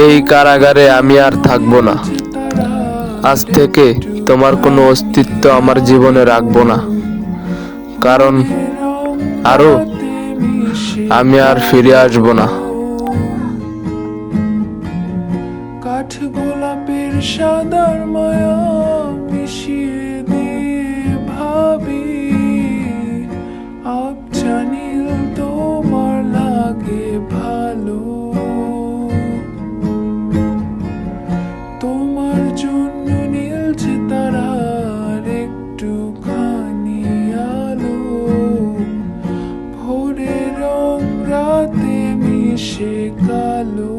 এই কারাগারে আমি আর থাকবো না। আজ থেকে তোমার কোনো অস্তিত্ব আমার জীবনে রাখবো না, কারণ আরো আমি আর ফিরে আসবো না। কাঠ গোলাপের সাদার মায়া মিশিয়ে দিয়ে ভাবি, আবছা নীল তোমার লাগে ভালো। তোমার জন্য নীলছে তারার একটুখানি আলো, ভোরের রং রাতে মিশে কালো।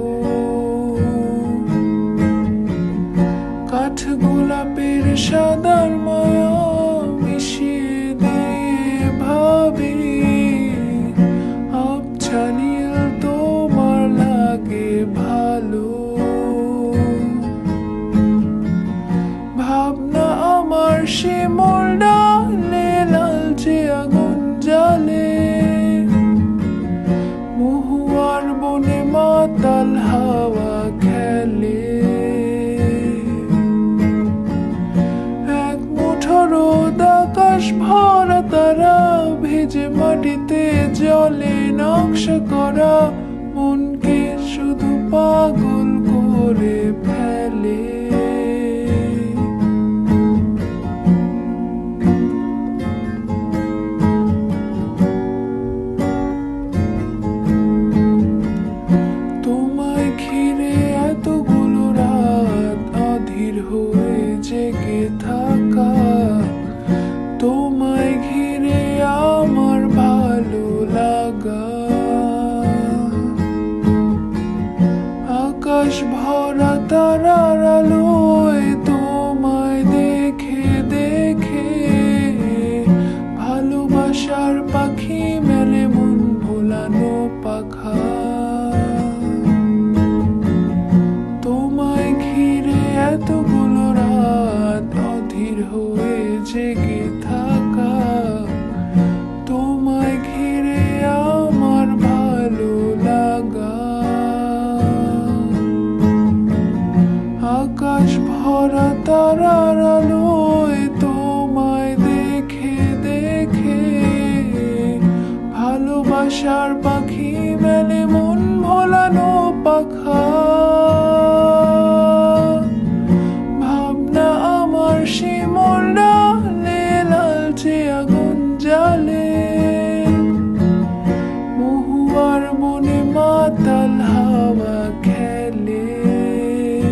কাঠ গোলাপের সাদার মায়া মিশিয়ে দিয়ে ভাবি, আবছা নীল তোমার লাগে ভালো। ভাবনা আমার শিমুল ডালে লালচে আগুন জ্বালে, মহুয়ার বনে মাতাল হাওয়া খেলে। এক মুঠো রোদ আকাশ ভরা তারা, ভেজে মাটিতে জলে নকশা করা, মনকে শুধু পাগল করে ফেলে। তোমায় ঘিরে এতগুলো রাত অধীর হয়ে জেগে থাকা, তোমায় ঘিরে আমার ভালো লাগা। আকাশ ভরা তারার আলোয় তোমায় দেখে দেখে, ভালোবাসার পাখি মেলে মন ভোলানো পাখা। তোমায় ঘিরে এতগুলো রাত অধীর হয়ে জেগে থাকা, তোমায় ঘিরে আমার ভালো লাগা। আকাশ ভরা তারার আলোয় তোমায় দেখে দেখে, ভালোবাসার পাখি